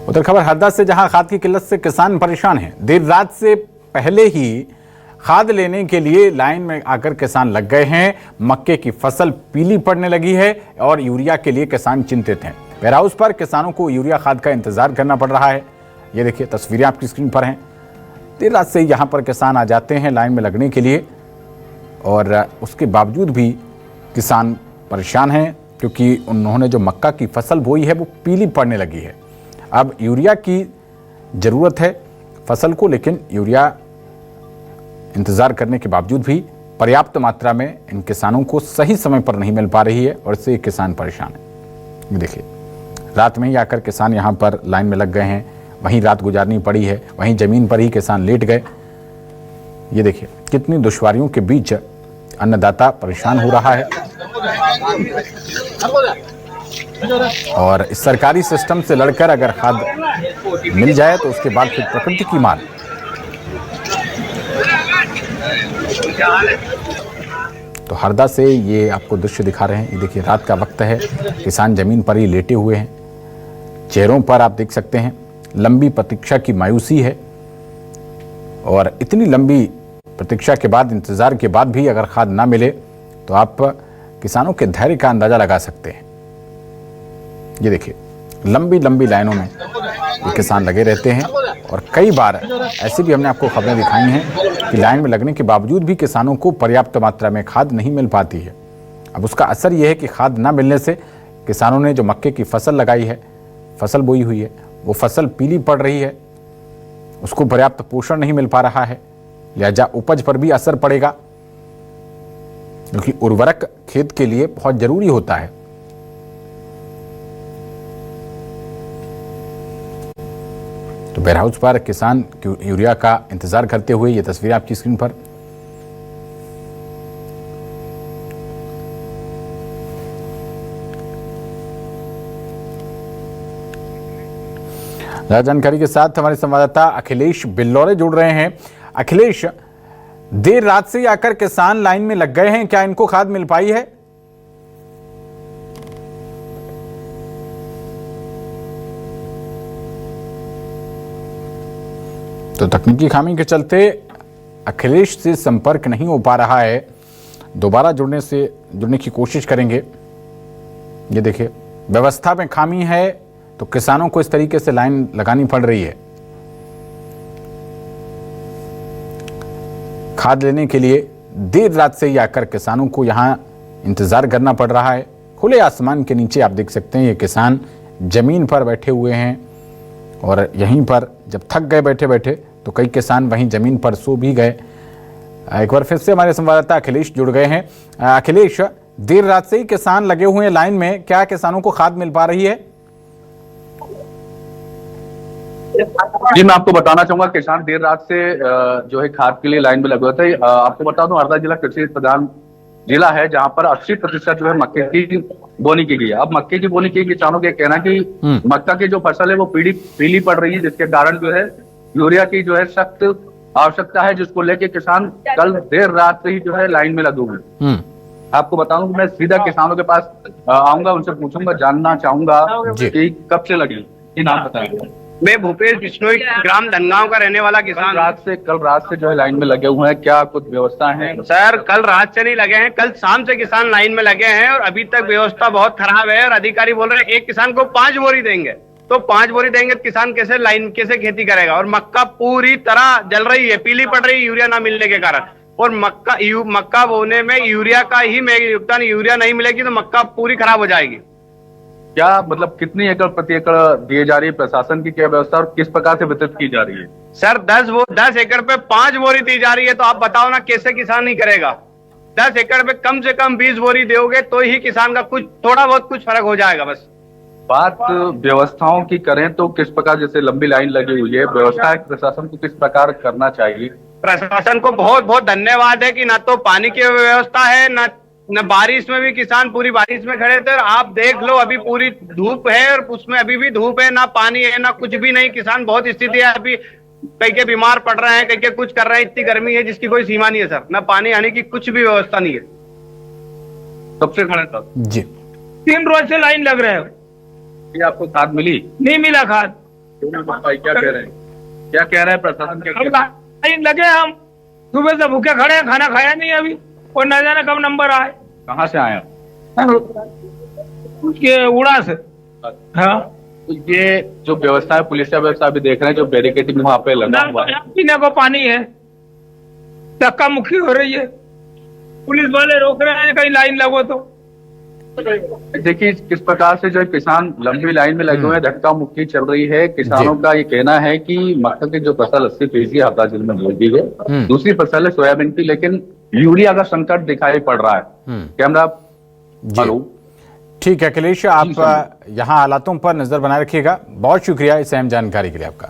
उधर खबर हरदा से, जहां खाद की किल्लत से किसान परेशान हैं। देर रात से पहले ही खाद लेने के लिए लाइन में आकर किसान लग गए हैं। मक्के की फसल पीली पड़ने लगी है और यूरिया के लिए किसान चिंतित हैं। वेयर हाउस पर किसानों को यूरिया खाद का इंतजार करना पड़ रहा है। ये देखिए, तस्वीरें आपकी स्क्रीन पर हैं। देर रात से यहाँ पर किसान आ जाते हैं लाइन में लगने के लिए, और उसके बावजूद भी किसान परेशान हैं, क्योंकि उन्होंने जो मक्का की फसल बोई है वो पीली पड़ने लगी है। अब यूरिया की ज़रूरत है फसल को, लेकिन यूरिया इंतज़ार करने के बावजूद भी पर्याप्त मात्रा में इन किसानों को सही समय पर नहीं मिल पा रही है, और इससे किसान परेशान है। ये देखिए, रात में ही आकर किसान यहाँ पर लाइन में लग गए हैं, वहीं रात गुजारनी पड़ी है, वहीं ज़मीन पर ही किसान लेट गए। ये देखिए, कितनी दुश्वारियों के बीच अन्नदाता परेशान हो रहा है। और इस सरकारी सिस्टम से लड़कर अगर खाद मिल जाए तो उसके बाद फिर प्रकृति की मार। तो हरदा से ये आपको दृश्य दिखा रहे हैं। ये देखिए, रात का वक्त है, किसान जमीन पर ही लेटे हुए हैं। चेहरों पर आप देख सकते हैं लंबी प्रतीक्षा की मायूसी है, और इतनी लंबी प्रतीक्षा के बाद, इंतजार के बाद भी अगर खाद ना मिले तो आप किसानों के धैर्य का अंदाजा लगा सकते हैं। ये देखिए, लंबी लंबी लाइनों में ये किसान लगे रहते हैं, और कई बार ऐसी भी हमने आपको खबरें दिखाई हैं कि लाइन में लगने के बावजूद भी किसानों को पर्याप्त मात्रा में खाद नहीं मिल पाती है। अब उसका असर यह है कि खाद ना मिलने से किसानों ने जो मक्के की फसल लगाई है, फसल बोई हुई है, वो फसल पीली पड़ रही है, उसको पर्याप्त पोषण नहीं मिल पा रहा है, लिहाजा उपज पर भी असर पड़ेगा, क्योंकि उर्वरक खेत के लिए बहुत जरूरी होता है। तो वेयर हाउस पर किसान यूरिया का इंतजार करते हुए, ये तस्वीर आपकी स्क्रीन पर। ज्यादा जानकारी के साथ हमारे संवाददाता अखिलेश बिल्लौरे जुड़ रहे हैं। अखिलेश, देर रात से आकर किसान लाइन में लग गए हैं, क्या इनको खाद मिल पाई है? तो तकनीकी खामी के चलते अखिलेश से संपर्क नहीं हो पा रहा है। दोबारा जुड़ने की कोशिश करेंगे। ये देखिए, व्यवस्था में खामी है तो किसानों को इस तरीके से लाइन लगानी पड़ रही है। खाद लेने के लिए देर रात से ही आकर किसानों को यहां इंतजार करना पड़ रहा है। खुले आसमान के नीचे आप देख सकते हैं ये किसान जमीन पर बैठे हुए हैं, और यहीं पर जब थक गए बैठे बैठे तो कई किसान वहीं जमीन पर सो भी गए। एक बार फिर से हमारे संवाददाता अखिलेश जुड़ गए हैं। अखिलेश, देर रात से ही किसान लगे हुए हैं लाइन में, क्या किसानों को खाद मिल पा रही है? जी, मैं आपको बताना चाहूंगा, किसान देर रात से जो है खाद के लिए लाइन में लगे हुए थे। आपको बता दूं, हरदा जिला कृषि प्रधान जिला है, जहां पर 80% जो है मक्के की बोनी की गई है। अब मक्के की बोनी की किसानों का कहना कि मक्का की जो फसल है वो पीली पड़ रही है, जिसके कारण जो है यूरिया की जो है सख्त आवश्यकता है, जिसको लेके किसान कल देर रात से ही जो है लाइन में लगे हुए। आपको बताऊं, मैं सीधा किसानों के पास आऊंगा, उनसे पूछूंगा, जानना चाहूंगा कि कब से लगे। नाम बताएंगे? मैं भूपेश बिश्नोई, ग्राम धनगांव का रहने वाला किसान। कल रात से जो है लाइन में लगे हुए हैं, क्या कुछ व्यवस्था है? सर, कल रात से नहीं लगे हैं, कल शाम से किसान लाइन में लगे हैं, और अभी तक व्यवस्था बहुत खराब है। और अधिकारी बोल रहे हैं एक किसान को 5 बोरी देंगे, तो 5 बोरी देंगे तो किसान कैसे खेती करेगा? और मक्का पूरी तरह जल रही है, पीली पड़ रही है यूरिया ना मिलने के कारण। और मक्का बोने में यूरिया का ही योगदान, यूरिया नहीं मिलेगी तो मक्का पूरी खराब हो जाएगी। क्या मतलब कितनी एकड़ प्रति एकड़ दिए जा रही है? प्रशासन की क्या व्यवस्था और किस प्रकार से वितरित की जा रही है? सर, 10 एकड़ पे 5 बोरी दी जा रही है, तो आप बताओ ना कैसे किसान नहीं करेगा? 10 एकड़ पे कम से कम 20 बोरी दोगे तो ही किसान का कुछ थोड़ा बहुत कुछ फर्क हो जाएगा। बस बात व्यवस्थाओं की करें तो किस प्रकार, जैसे लंबी लाइन लगी हुई है, व्यवस्था प्रशासन को किस प्रकार करना चाहिए? प्रशासन को बहुत बहुत धन्यवाद है कि ना तो पानी की व्यवस्था है, न बारिश में भी किसान पूरी बारिश में खड़े थे। आप देख लो, अभी पूरी धूप है और उसमें अभी भी धूप है, ना पानी है ना कुछ भी नहीं। किसान बहुत स्थिति है, अभी कई के बीमार पड़ रहे हैं, कई के कुछ कर रहे हैं। इतनी गर्मी है जिसकी कोई सीमा नहीं है सर, ना पानी आने की कुछ भी व्यवस्था नहीं है। कब से खड़े था जी? 3 रोज से लाइन लग रहे हैं। आपको खाद मिली? नहीं मिला खाद। क्या कह रहे हैं, क्या कह रहे हैं प्रशासन के? हम लाइन लगे, हम सुबह से भूखे खड़े हैं, खाना खाया नहीं अभी, और न जाने कब नंबर आए। कहाँ से आए आप? ये उड़ा से। हाँ, तो ये जो व्यवस्था है, पुलिस का व्यवस्था अभी देख रहे हैं, जो बैरिकेडिंग वहाँ पे लगा हुआ है, पीने को पानी है, धक्का मुक्की हो रही है, पुलिस वाले रोक रहे हैं कहीं लाइन लगो तो। देखिए किस प्रकार से जो है किसान लंबी लाइन में लगे हुए हैं, धक्का मुक्की चल रही है। किसानों का ये कहना है कि मक्का की जो फसल 80% हाता जिले में बोल दी है, दूसरी फसल है सोयाबीन की, लेकिन यूरिया का संकट दिखाई पड़ रहा है। Camera hello. ठीक है अखिलेश, आप यहाँ हालातों पर नजर बनाए रखिएगा। बहुत शुक्रिया इस अहम जानकारी के लिए आपका।